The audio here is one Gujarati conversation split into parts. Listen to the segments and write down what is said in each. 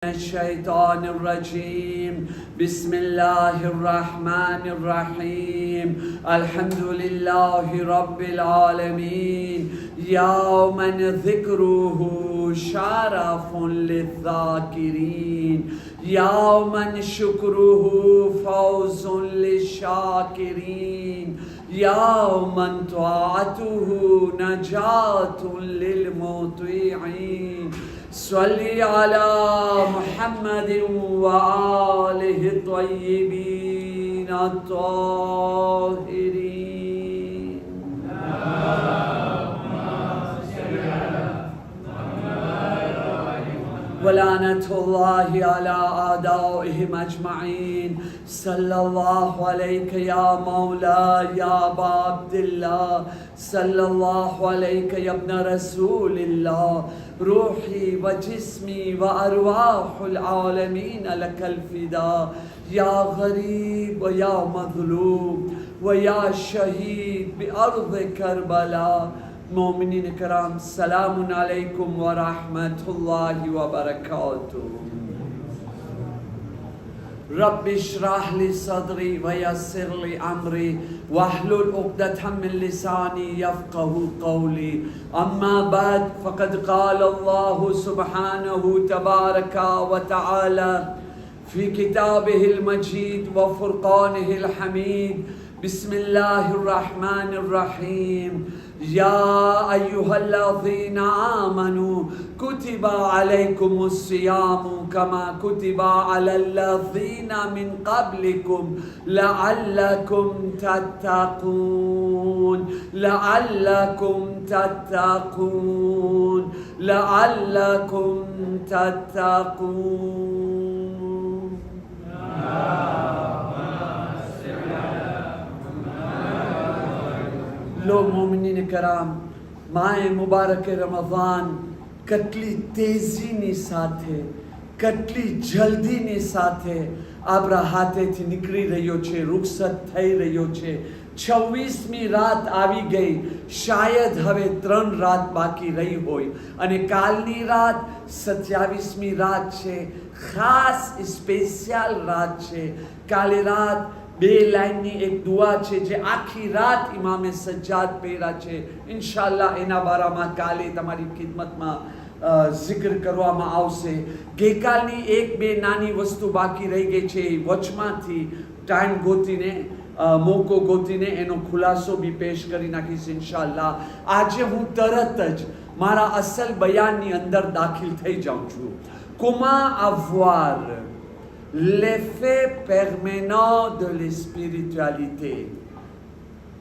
الشيطان الرجيم بسم الله الرحمن الرحيم الحمد لله رب العالمين يوما ذكره شرف للذاكرين يوما شكره فوز للشاكرين يوما طاعته نجاة للمطيعين صلی علی محمد و آله الطیبین الطاهرین ولعنة الله على أعدائهم أجمعين صلى الله عليك يا مولاي يا أبا عبد الله صلى الله عليك يا ابن رسول الله روحي وجسمي وأرواح العالمين لك الفداء يا غريب ويا مظلوم ويا شهيد بأرض كربلاء مومنین کرام سلام علیکم و رحمت الله و برکاته رب اشرح لي صدري ويسر لي امري واحلل عقدة من لساني يفقهوا قولي اما بعد فقد قال الله سبحانه تبارك وتعالى في كتابه المجيد وفرقانه الحميد بسم الله الرحمن الرحيم يا أيها الذين آمنوا كتب عليكم الصيام كما كتب على الذين من قبلكم لعلكم تتقون لعلكم تتقون لعلكم تتقون લો મોમિનીન કરામ માએ મુબારક રમઝાન કેટલી તેજીની સાથે કેટલી જલ્દીની સાથે આપણા હાથેથી નીકળી રહ્યો છે રૂખસત થઈ રહ્યો છે 26મી રાત આવી ગઈ શાયદ હવે 3 રાત બાકી રહી હોય અને કાલની રાત 27મી રાત છે ખાસ સ્પેશિયલ રાત છે કાલે રાત બે લાઈનની એક દુઆ છે જે આખી રાત ઇમામે સજ્જાદ પહેરા છે ઇન્શાઅલ્લાહ એના બારામાં કાલે તમારી ખિદમતમાં જિક્ર કરવામાં આવશે ગઈકાલની એક બે નાની વસ્તુ બાકી રહી ગઈ છે વચમાંથી ટાઈમ ગોતીને મોકો ગોતીને એનો ખુલાસો બી પેશ કરી નાખીશ ઇન્શાઅલ્લાહ આજે હું તરત જ મારા અસલ બયાનની અંદર દાખલ થઈ જાઉં છું comment avoir l'effet permanent de la spiritualité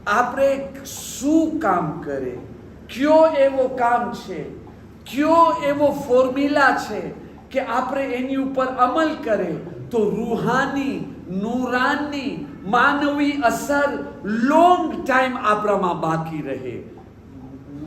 આપણે શું કામ કરે કયો એવો કામ છે કયો એવો ફોર્મ્યુલા છે કે આપણે એની ઉપર અમલ કરે તો રૂહાની નૂરાની માનવી અસર લોંગ ટાઈમ આપણામાં બાકી રહે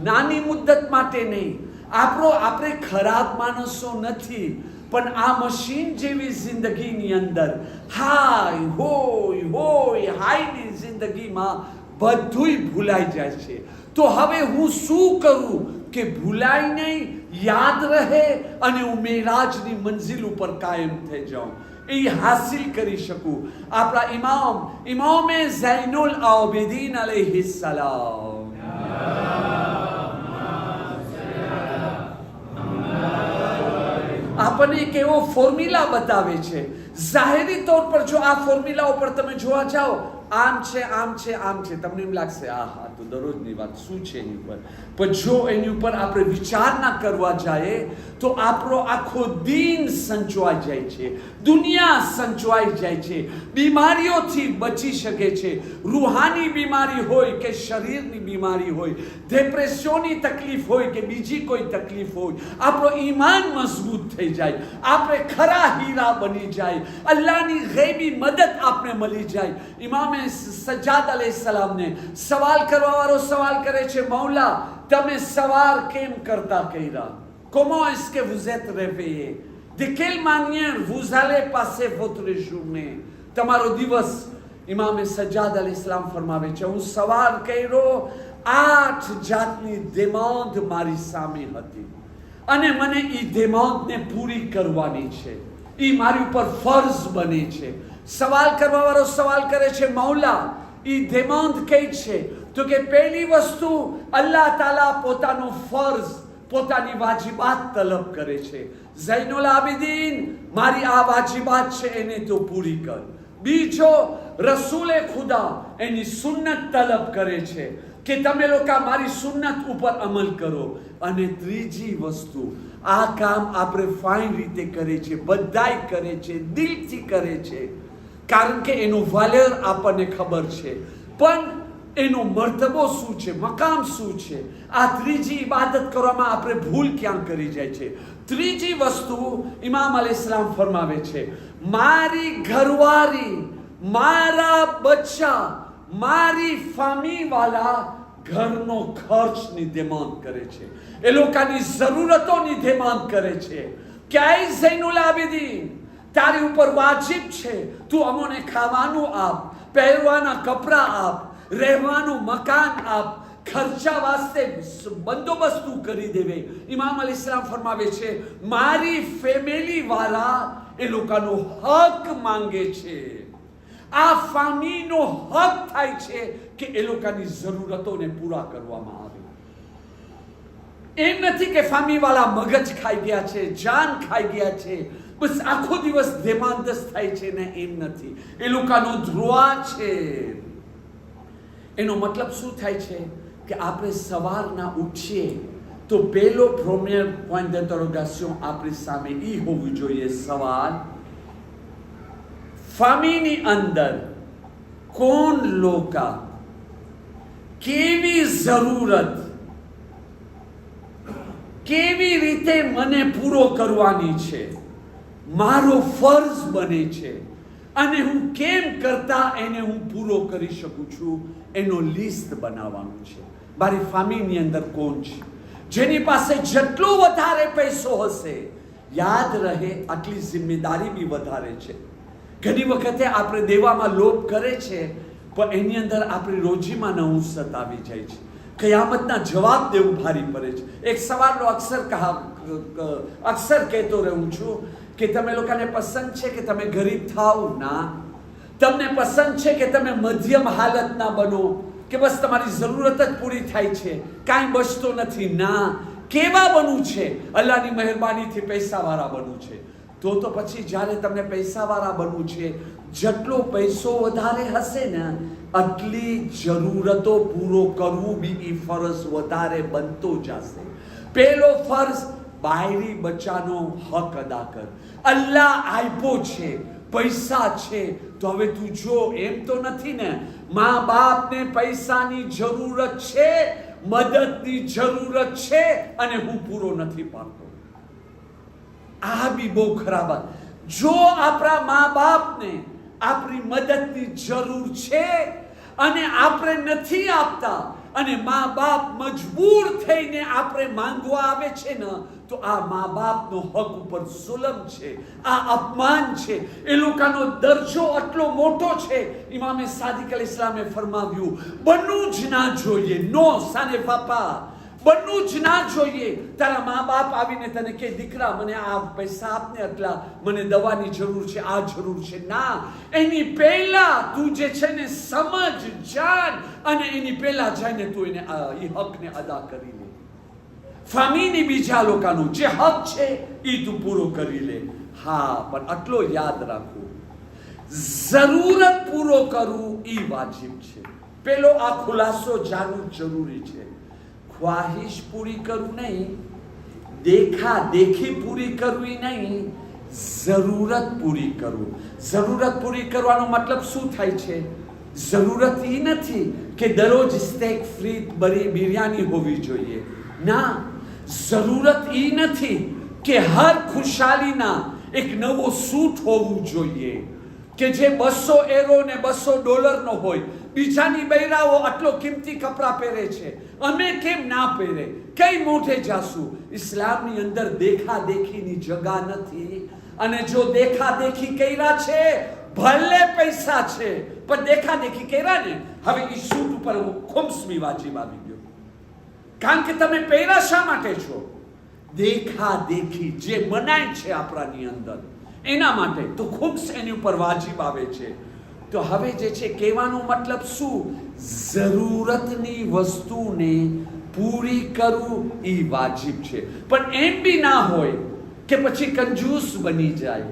નાની મુદ્દત માટે નહીં આપણે ખરાબ માણસો નથી પણ આ મશીન જેવી જિંદગીની અંદર હાય હાયની જિંદગીમાં બધુંય ભૂલાઈ જાય છે તો હવે હું શું કરું કે ભૂલાય નહીં યાદ રહે અને હું મેરાજની મંજિલ ઉપર કાયમ થઈ જાઉં એ હાસિલ કરી શકું આપણા ઇમામે ઝૈનુલ આબિદીન અલૈહિસ્સલામ આપણને એક એવો ફોર્મ્યુલા બતાવે છે જાહેરી તौर પર જો આ ફોર્મ્યુલા ઉપર તમે જોવા જાઓ આમ છે આમ છે આમ છે તમને એમ લાગશે આ હા તો દરરોજની વાત શું છે એની ઉપર પણ જો એની ઉપર આપણે વિચાર ના કરવા જાય તો આપણો આખો દિન સંચવાઈ જાય છે દુનિયા સંચવાઈ જાય છે બીમારીઓથી બચી શકે છે રૂહાની બીમારી હોય કે શરીરની બીમારી હોય ડિપ્રેશનની તકલીફ હોય કે બીજી કોઈ તકલીફ હોય આપણો ઈમાન મજબૂત થઈ જાય આપણે ખરા હીરા બની જાય અલ્લાહની ગૈબી મદદ આપણે મળી જાય ઇમામે સજ્જાદ અલૈહિસ્સલામને સવાલ કરવા વાળો સવાલ કરે છે મૌલા તમે સવાર કેમ કરતા કર્યા comment est-ce que vous êtes réveillé de quelle manière vous allez passer votre journée તમારો દિવસ ઇમામે સજ્જાદ અલૈહિસ્સલામ ફરમાવે છે હું સવાર કર્યો 8 જાતની દેમાંદ મારી સામે હતી અને મને એ દેમાંતને પૂરી કરવાની છે. એ મારી ઉપર ફર્જ બને છે. સવાલ કરવા વાળો સવાલ કરે છે, મૌલા એ દેમાંત કઈ છે? તો કે પહેલી વસ્તુ અલ્લાહ તાલા પોતાનો ફર્જ, પોતાની વાજિબાત તલબ કરે છે. ઝૈનુલ આબિદીન, મારી આ વાજિબાત છે એને તો પૂરી કર. બીજો, રસૂલે ખુદા એની સુન્નત તલબ કરે છે કે તમે લોકો મારી સુન્નત ઉપર અમલ કરો. અને ત્રીજી વસ્તુ, આ કામ આપણે ફાઇન રીતે કરે છે, બધાય કરે છે, દિલથી કરે છે, કારણ કે એનું વેલ્યુ આપણને ખબર છે, પણ એનો મર્તબો શું છે, મકામ શું છે. આ ત્રીજી ઇબાદત કરવામાં આપણે ભૂલ ક્યાં કરી જાય છે. ત્રીજી વસ્તુ ઇમામ અલૈહિસ્સલામ ફરમાવે છે, મારી ઘરવાળી, મારા બચ્ચા, મારી ફામી વાળા ઘરનો ખર્ચની દેમાંત કરે છે, એ લોકોની જરૂરતોની દેમાંત કરે છે. ક્યાંય ઝૈનુલ આબિદીન, તારી ઉપર વાજિબ છે તું અમોને ખાવાનું આપ, પહેરવાના કપડા આપ, રહેવાનું મકાન આપ, ખર્ચા વાસ્તે બંદોબસ્ત કરી દેવે. ઇમામ અલૈહિસ્સલામ ફરમાવે છે, મારી ફેમિલી વાળા એ લોકોનો હક માંગે છે. આ ફામીનો હક થાય છે કે એ લોકોની જરૂરતોને પૂરા કરવામાં આવે. એમ નથી કે ફામી વાળા મગજ ખાઈ ગયા છે, જાન ખાઈ ગયા છે, બસ આખો દિવસ દેમાંતસ થાય છે ને, એમ નથી. એ લોકોનો ધ્રુવા છે. એનો મતલબ શું થાય છે કે આપણે સવારના ઉઠીએ તો પહેલો પ્રીમિયર પોઈન્ટ d'interrogation આપણી સામે એ હોવું જોઈએ સવાલ, ફામીની અંદર કોણ લોકા કેવી જરૂરત, કેવી રીતે મને પૂરો કરવાની છે, મારો ફર્જ બને છે, અને હું કેમ કરતા એને હું પૂરો કરી શકું છું, એનો લિસ્ટ બનાવવાનું છે. મારી ફામીની અંદર કોણ છે, જેની પાસે જેટલો વધારે પૈસો હશે, યાદ રહે આટલી જિમ્મેદારી બી વધારે છે. ઘણી વખતે આપણે દેવામાં લોભ કરે છે, પણ એની અંદર આપણી રોજીમાં નહુસત આવી જાય છે. કયામતના જવાબ દેવું ભારી પડે છે. એક સવારનો અક્ષર કહેતો રહું છું કે તમે લોકોને પસંદ છે કે તમે ગરીબ થાવ? ના. તમને પસંદ છે કે તમે મધ્યમ હાલતના બનો, કે બસ તમારી જરૂરત જ પૂરી થાય છે, કાંઈ બચતો નથી? ના. કેવા બનવું છે? અલ્લાહની મહેરબાનીથી પૈસાવાળા બનવું છે. તો પછી જ્યારે તમને પૈસાવાળા બનવું છે, જેટલો પૈસો વધારે હશે ને આટલી જરૂરતો પૂરો કરવું બી એ ફરજ વધારે બનતો જશે. પહેલો ફર્જ, બાયરી બચ્ચાનો હક અદા કર. અલ્લાહ આપ્યો છે, પૈસા છે, તો હવે તું જો, એમ તો નથી ને મા બાપને પૈસાની જરૂરત છે, મદદની જરૂરત છે, અને હું પૂરો નથી પાડતો. આ બી બહુ ખરાબ. જો આપણા મા બાપને આપણી મદદની જરૂર છે અને આપણે નથી આપતા, અને મા બાપ મજબૂર થઈને આપણે માંગવા આવે છે ને, તો આ મા બાપનો હક ઉપર જુલ્મ છે, આ અપમાન છે. એ લોકોનો દરજ્જો આટલો મોટો છે. ઇમામે સાદિક અલૈહિસ્સલામે ફરમાવ્યું, બનવું જ ના જોઈએ. નો સાને પાપા, બનવું જ ના જોઈએ. તારા મા બાપ આવીને તને કે દીકરા મને આ પૈસા આપને, આટલા મને દવાની જરૂર છે, આ જરૂર છે. ના, એની પહેલા તું જે છે ને સમજ, જાણ, અને એની પહેલા જઈને તું એને એ હકને અદા કરી લે. ફામીની બીજા લોકોનો જે હક છે એ તું પૂરો કરી લે. હા, પણ આટલો યાદ રાખવું, જરૂરત પૂરો કરવું એ વાજિબ છે. પેલો આ ખુલાસો જાણવું જરૂરી છે. ખ્વાહિશ પૂરી કરવું નહીં, દેખા દેખી પૂરી કરવી નહીં, જરૂરત પૂરી કરવું. જરૂરત પૂરી કરવાનો મતલબ શું થાય છે? જરૂરત એ નથી કે દરરોજ સ્ટેક ફ્રી બિરયાની હોવી જોઈએ. ના, જરૂરત એ નથી કે હર ખુશાલીના એક નવો સૂટ હોવું જોઈએ, કે જે €200 ને $200 હોય. બીજાની બૈરાઓ આટલો કિંમતી કપડા પહેરે છે, અમે કેમ ના પહેરે? કઈ મોઢે જાશું? ઇસ્લામની અંદર દેખા દેખીની જગા નથી. અને જો દેખા દેખી કર્યા છે, ભલે પૈસા છે, પણ દેખા દેખી કર્યા ને, હવે એ સૂટ ઉપર ખુમ્સમી વાજિબ આવી ગયો. કારણ કે તમે પહેરા શા માટે છો? દેખા દેખી જે મનાય છે આપણાની અંદર એના માટે તો ખૂબ એની ઉપર વાજિબ આવે છે. તો હવે જે છે કહેવાનો મતલબ શું? જરૂરતની વસ્તુને પૂરી કરવું એ વાજિબ છે. પણ એમ બી ના હોય કે પછી કંજૂસ બની જાય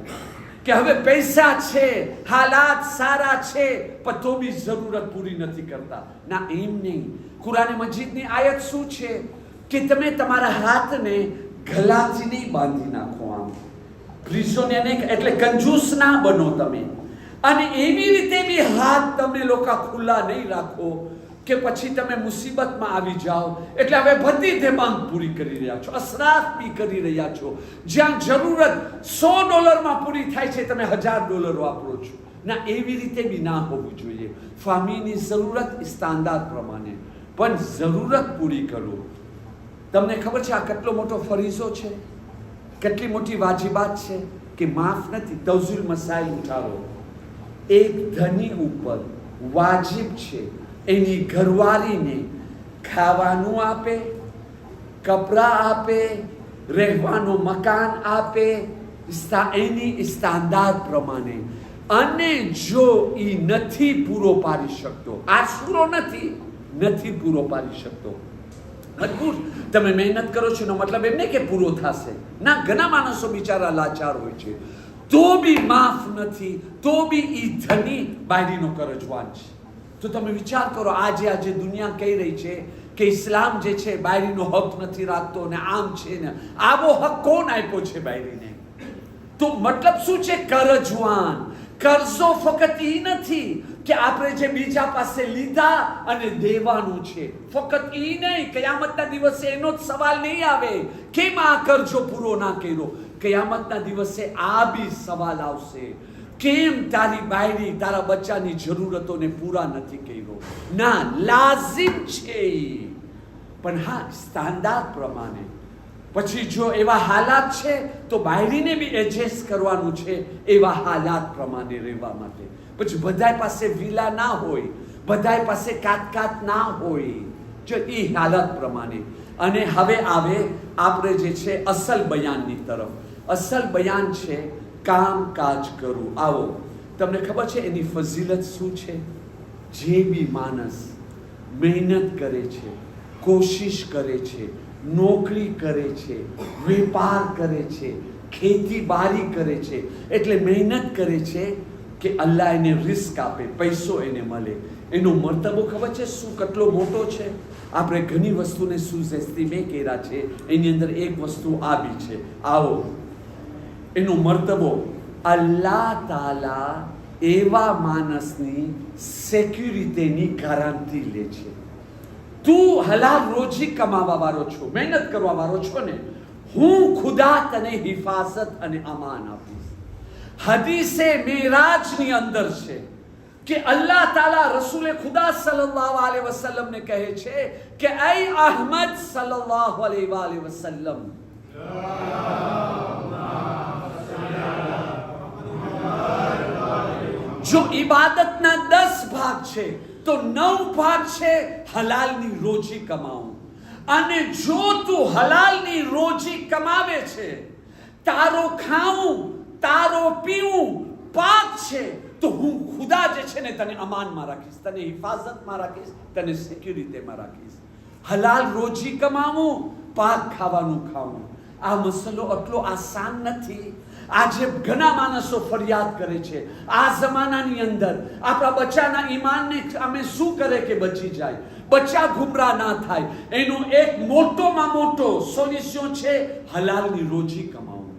કે હવે પૈસા છે, હાલાત સારા છે, પણ તો બી જરૂરત પૂરી નથી કરતા. ના, એમ નહીં. કુરાન મજીદની આયત શું છે કે તમે તમારા હાથને ગલાથી નહીં બાંધી નાખો, આમ પ્રિઝોનિયર એટલે કંજૂસ ના બનો તમે. અને એવી રીતે બી હાથ તમે લોકો ખુલ્લા નહીં રાખો કે પછી તમે મુસીબતમાં આવી જાઓ એટલે હવે બધી ડિમાન્ડ પૂરી કરી રહ્યા છો, અસરાફ બી કરી રહ્યા છો. જ્યાં જરૂરત $100 પૂરી થાય છે તમે $1000 વાપરો છો. ના, એવી રીતે બી ના હોવું જોઈએ. ફામીની જરૂરત સ્ટાન્ડર્ડ પ્રમાણે પણ જરૂરત પૂરી કરો. તમને ખબર છે આ કેટલો મોટો ફરીઝો છે, કેટલી મોટી વાજિબાત છે કે માફ નથી. તવઝુલ મસાઇલ ઉઠાવો. એક ધની ઉપર વાજિબ છે એની ઘરવાળીને ખાવાનું આપે, કપડાં આપે, રહેવાનું મકાન આપે એની સ્ટાન્ડર્ડ પ્રમાણે. અને જો એ નથી પૂરો પાડી શકતો, આશરો નથી પૂરો પાડી શકતો, મજબૂર તમે મહેનત કરો છો એનો મતલબ એમ નહીં કે પૂરો થશે. ના, ઘણા માણસો બિચારા લાચાર હોય છે તો બી માફ નથી, તો બી ઈ ધની બાયડીનો કરજવાન છે. તો તમે વિચાર કરો આજે દુનિયા કહી રહી છે કે ઇસ્લામ જે છે બાયડીનો હક નથી રાખતો ને આમ છે ને. આવો હક કોણ આપ્યો છે બાયડીને? તો મતલબ શું છે? કરજવાન. કરજો ફક્ત ઈ નથી કે આપણે જે બીજા પાસે લીધા અને દેવાનું છે, ફક્ત ઈ નહીં. કયામતના દિવસે એનો જ સવાલ નહીં આવે કેમ આ કરજો પૂરો ના કર્યો. કયામતના દિવસે આ બી સવાલ આવશે, કેમ તારી બાયડી તારા બચ્ચાની જરૂરતોને પૂરા નથી કર્યો. ના, લાઝિમ છે પણ હા સ્ટાન્ડર્ડ પ્રમાણે. પછી જો એવા હાલાત છે તો બાયડીને બી એડજસ્ટ કરવાનું છે એવા હાલાત પ્રમાણે રહેવા માટે. પછી બધાય પાસે વિલા ના હોય, બધાય પાસે કાટ ના હોય, જો એ હાલત પ્રમાણે. અને હવે આવે આપણે જે છે અસલ બયાનની તરફ. અસલ બયાન છે કામકાજ કરવું. આવો, તમને ખબર છે એની ફઝીલત શું છે? જે બી માણસ મહેનત કરે છે, કોશિશ કરે છે, નોકરી કરે છે, વેપાર કરે છે, ખેતીબારી કરે છે, એટલે મહેનત કરે છે કે અલ્લાહ એને રિસ્ક આપે, પૈસો એને મળે. એનો મર્તબો ખબર છે શું કેટલો મોટો છે? આપણે ઘણી વસ્તુને સુઝેસ્તીમે કર્યા છે, એની અંદર એક વસ્તુ આ બી છે. આવો, એનો મર્તબો અલ્લાહ તાલા એવા માણસની સિક્યુરિટીની ગારંટી લે છે. તું હલાલ રોજી કમાવા વાળો છો, મહેનત કરવા વાળો છો ને, હું ખુદા તને હિફાજત અને અમાન આપીશ. હદીસે મેરાજની અંદર છે કે અલ્લાહ તાલા રસૂલે ખુદા સલ્લલ્લાહુ અલૈહિ વસલ્લમ ને કહે છે કે ऐ अहमद सल्लल्लाहु अलैहि वसल्लम, જો ઇબાદતના 10 ભાગ છે તો 9 ભાગ છે હલાલની રોજી કમાવું. અને જો તું હલાલની રોજી કમાવે છે, તારો ખાવું, તારો પીવું પાક છે, તો હું ખુદા જે છે ને તને અમાનમાં રાખીશ, તને હિફાજતમાં રાખીશ, તને સિક્યુરિટીમાં રાખીશ. હલાલ રોજી કમાવું, પાક ખાવાનું ખાવું. આ મસલો એટલો આસાન નથી. આજે ઘણા માણસો ફરિયાદ કરે છે આ જમાનાની અંદર આપણા બચ્ચાના ઈમાનને અમે શું કરે કે બચી જાય, બચ્ચા ગુમરાહ ના થાય. એનું એક મોટોમાં મોટો સોલ્યુશન છે હલાલની રોજી કમાવું,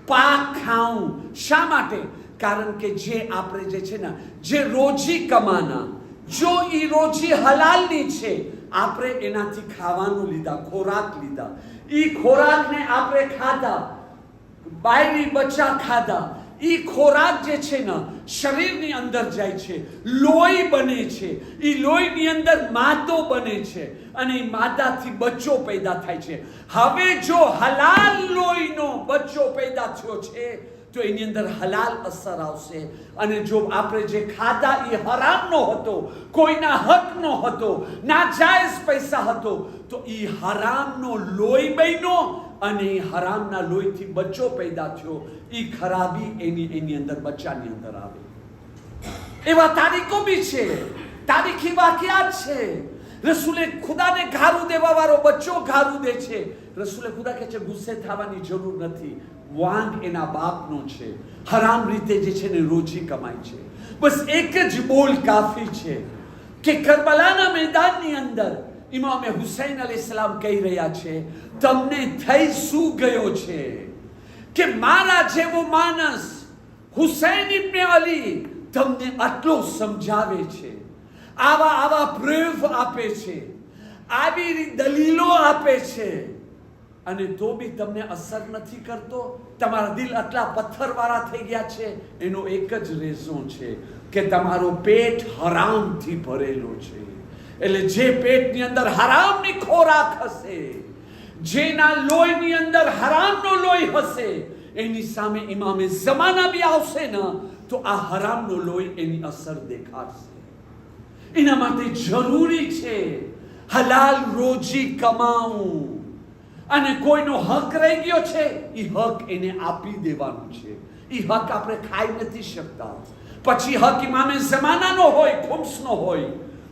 પાક ખાવું. શા માટે? કારણ કે જે આપણે જે છે ને જે રોજી કમાના, જો એ રોજી હલાલની છે, આપણે એનાથી ખાવાનું લીધા, ખોરાક લીધા, એ ખોરાકને આપણે ખાધા, બાયની બચ્ચા ખાધા, એ ખોરાક જે છે ને શરીરની અંદર જાય છે, લોહી બને છે, એ લોહીની અંદર માદો બને છે અને એ માદાથી બચ્ચો પેદા થાય છે. હવે જો હલાલ લોહીનો બચ્ચો પેદા થયો છે તો એની અંદર હલાલ અસર આવશે. અને જો આપણે જે ખાધા એ હરામનો હતો, કોઈના હકનો હતો, નાજાયઝ પૈસા હતો, તો એ હરામનો લોહી બન્યો અને હરામના લોહીથી બચ્ચો પેદા થયો, એ ખરાબી એની અંદર બચ્ચાની અંદર આવે. એવા તારીખો બી છે, તારીખી વાકિયાત છે. રસૂલે ખુદાને ગારું દેવા વાળો બચ્ચો ગારું દે છે. રસૂલે ખુદા કહે છે ગુસ્સે થવાની જરૂર નથી, વાંક એના બાપનો છે, હરામ રીતે જે છે ને રોજી કમાય છે. બસ એક જ બોલ કાફી છે કે કરબલાના મેદાનની અંદર ઇમામે હુસૈન અલૈહિસ્સલામ કહી રહ્યા છે, તમને થઈ શું ગયો છે કે મારા જેવો માણસ હુસૈન ઇબ્ન અલી તમને આટલો સમજાવે છે, આવા પ્રૂફ આપે છે, આવી દલીલો આપે છે, અને તો બી તમને અસર નથી કરતો? તમારા દિલ આટલા પથ્થરવાળા થઈ ગયા છે? એનો એક જ રીઝન છે કે તમારો પેટ હરામથી ભરેલો છે. એટલે જે પેટની અંદર હરામની ખોરાક હશે, જેના લોહીની અંદર હરામનો લોહી હશે, એની સામે ઇમામે ઝમાના બી આવશે ને તો આ હરામનો લોહી એની અસર દેખાડશે. એના માટે જરૂરી છે હલાલ રોજી કમાવું, અને કોઈનો હક રહી ગયો છે એ હક એને આપી દેવાનું છે. એ હક આપણે ખાઈ નથી શકતા. પછી હક ઇમામે ઝમાનાનો હોય, ખુમ્સનો હોય,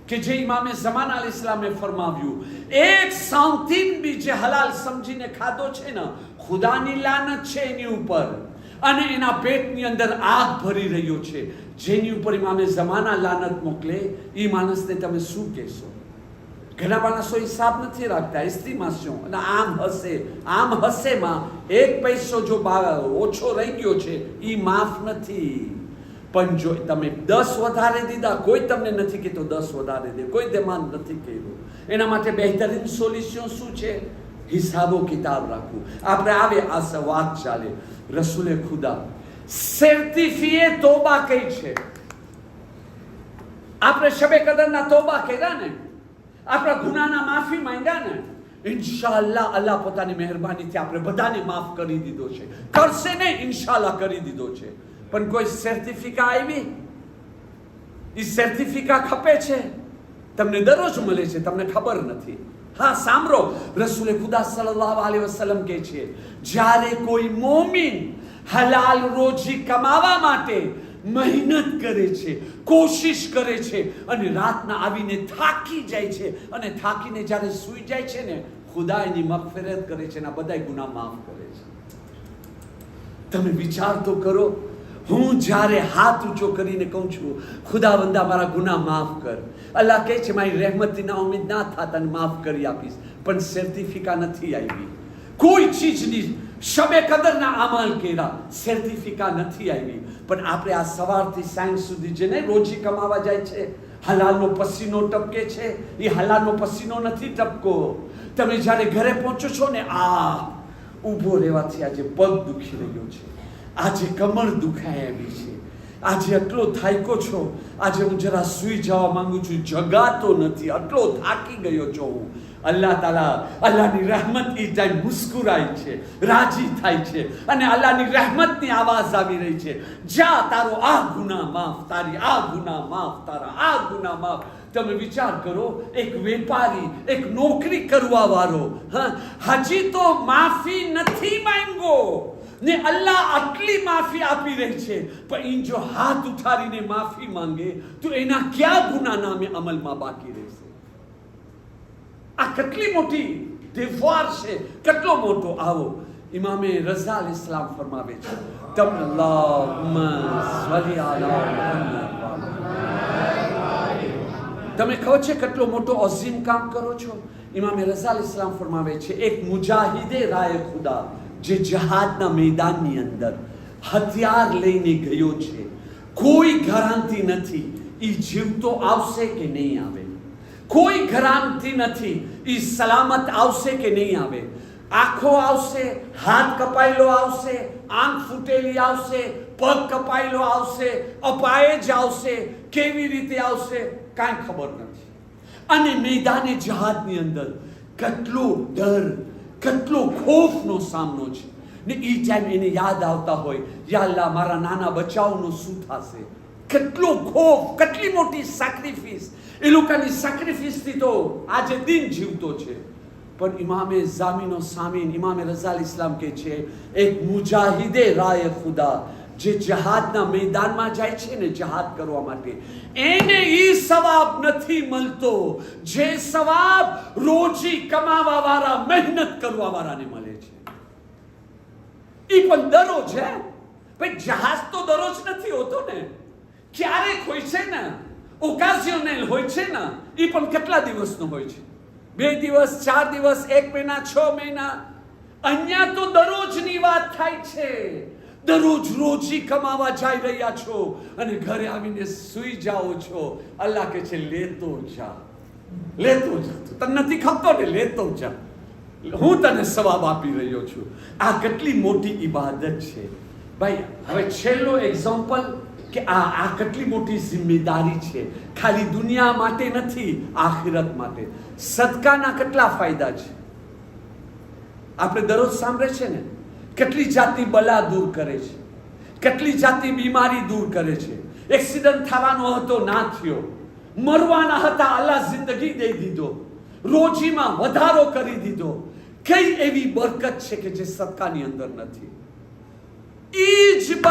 કે જે ઇમામે ઝમાના અલૈહિસ્સલામે ફરમાવ્યું, એક સાઉન્તીન બી જે હલાલ સમજીને ખાધો છે ને, ખુદાની લાનત છે એની ઉપર, અને એના પેટની અંદર આગ ભરી રહ્યો છે. જેની ઉપર ઇમામે ઝમાના લાનત મોકલે એ માણસને તમે શું કહેશો? ઘણા માણસો હિસાબ નથી રાખતા, ઇસ્તીમાં શું, અને આમ હસેમાં એક પૈસો જો ઓછો રહી ગયો છે એ માફ નથી. પણ જો તમે 10 વધારે દીધા, કોઈ તમને નથી કહેતો 10 વધારે દે, કોઈ દેમાન નથી કર્યું. એના માટે બહેતરીન સોલ્યુશન શું છે? હિસાબો કિતાબ રાખવું. આપણે આવે આ વાત ચાલે. રસૂલે ખુદા સર્ટિફિએ તોબા કઈ છે. આપણે શબે કદરના તોબા કર્યા ને, આપણા ગુનાના માફી માંગ્યા ને, ઇન્શાઅલ્લાહ અલ્લાહ પોતાની મહેરબાનીથી આપણે બધાને માફ કરી દીધો છે. કરશે ને? ઇન્શાઅલ્લાહ કરી દીધો છે. પણ કોઈ સર્ટિફિકા આવી? એ સર્ટિફિકા ખપે છે? તમને દરરોજ મળે છે, તમને ખબર નથી. હા, સાંભળો, રસૂલે ખુદા સલ્લલ્લાહુ અલૈહિ વસલ્લમ કહે છે, જ્યારે કોઈ મોમિન હલાલ રોજી કમાવા માટે મહેનત કરે છે, કોશિશ કરે છે, અને રાતના આવીને થાકી જાય છે, અને થાકીને જ્યારે સૂઈ જાય છે ને, ખુદા એની મગફિરત કરે છે, એના બધા ગુનાહ માફ કરે છે. તમે વિચાર તો કરો, હું જ્યારે હાથ ઊંચો કરીને કહું છું, ખુદાવંદા મારા ગુનાહ માફ કર, અલ્લાહ કહે છે મારી રહેમતથી ના ઉમ્મીદ ના થાત અને માફ કરી આપીશ. પણ સર્ટિફિકા નથી આવી. કોઈ ચીજની શબે કદરના અમલ કર્યા, સર્ટિફિકા નથી આવી. પણ આપણે આ સવારથી સાંજ સુધી જેને રોજી કમાવા જાય છે, હલાલનો પસીનો ટપકે છે, એ હલાલનો પસીનો નથી ટપકો. તમે જ્યારે ઘરે પહોંચો છો ને, ઊભો રહેવાથી આજે પગ દુખી રહ્યો છે, આજે કમર દુખાય એવી છે, આજે આટલો થાક્યો છો, આજે હું જરા સૂઈ જવા માંગુ છું, જગાતો નથી, આટલો થાકી ગયો છો હું. અલ્લાહ તાલા, અલ્લાહની રહેમત એ ટાઈમ મુસ્કુરાય છે, રાજી થાય છે, અને અલ્લાહની રહેમતની આવાજ આવી રહી છે, જા તારો આ ગુનાહ માફ, તારી આ ગુનાહ માફ, તારા આ ગુનાહ માફ. તમે વિચાર કરો, એક વેપારી, એક નોકરી કરવા વાળો, હજી તો માફી નથી માંગ્યો ને અલ્લાહ આટલી માફી આપી રહી છે, પણ જો હાથ ઉઠારીને માફી માંગે તો એના ક્યાં ગુના નામે અમલમાં બાકી રહેશે? આ કેટલી મોટી દિવાર છે, કેટલો મોટો. આવો ઇમામે રઝા અલૈહિસ્સલામ ફરમાવે છે, તમ અલ્લાહુમ્મા સલ્લી અલા મુહમ્મદ. તમે કહો છો કેટલો મોટો અઝીમ કામ કરો છો. ઇમામે રઝા અલૈહિસ્સલામ ફરમાવે છે, એક મુજાહિદે રાય ખુદા જે જહાદના મેદાનની અંદર હથિયાર લઈને ગયો છે, કોઈ ગેરંટી નથી એ જીવતો આવશે કે નહીં આવે, કોઈ ગેરંટી નથી એ સલામત આવશે કે નહીં આવે. આંખો આવશે, હાથ કપાયેલો આવશે, આંખ ફૂટેલી આવશે, પગ કપાયેલો આવશે, અપાયજ આવશે, કેવી રીતે આવશે કાંઈ ખબર નથી. અને મેદાને જહાદની અંદર કેટલો ડર, કેટલો ખોફનો સામનો છે ને. એ ટાઈમ એને યાદ આવતા હોય, યા અલ્લાહ મારા નાના બચાવનો શું થશે? કેટલો ખોફ, કેટલી મોટી સેક્રિફિસ. એ લોકોની સેક્રિફિસથી તો આજે દિન જીવતો છે. પણ ઇમામે જામીનો સામીન ઇમામે રઝા ઇસ્લામ કે છે, એક મુજાહિદે રાય ખુદા જે જહાદના મેદાનમાં જાય છે ને જહાદ કરવા માટે, એને ઈ સવાબ નથી મળતો જે સવાબ રોજી કમાવા વાળા મહેનત કરવા વાળાને મળે છે. ઈ પણ દરરોજ હે ભાઈ, જહાજ તો દરરોજ નથી હોતો ને, ક્યારેક હોય છે ને, ઓકાઝિયોનલ હોય છે ને, ઈ પણ કેટલા દિવસનો હોય છે, 2 દિવસ 4 દિવસ 1 મહિના 6 મહિના. અહીંયા તો દરરોજની વાત થાય છે. દરરોજ રોજી કમાવા જઈ રહ્યા છો અને ઘરે આવીને સૂઈ જાઓ છો. અલ્લાહ કહે છે લેતો જા, લેતો જા, તને નથી ખપતો ને, લેતો જા, હું તને સવાબ આપી રહ્યો છું. આ કેટલી મોટી ઇબાદત છે ભાઈ. હવે છેલ્લો એક્ઝામ્પલ કે આ કેટલી મોટી જિમ્મેદારી છે, ખાલી દુનિયા માટે નથી, આખિરત માટે. સદકાના કેટલા ફાયદા છે આપણે દરરોજ સાંભળે છે ને, કેટલી જાતની બલા દૂર કરે છે, કેટલી જાતની બીમારી દૂર કરે છે. એક્સિડન્ટ થવાનો હતો ના થયો, મરવાના હતા અલ્લાહ જિંદગી દઈ દીધો, રોજીમાં વધારો કરી દીધો. કઈ એવી બરકત છે કે જે સદકાની અંદર નથી. ઈ જ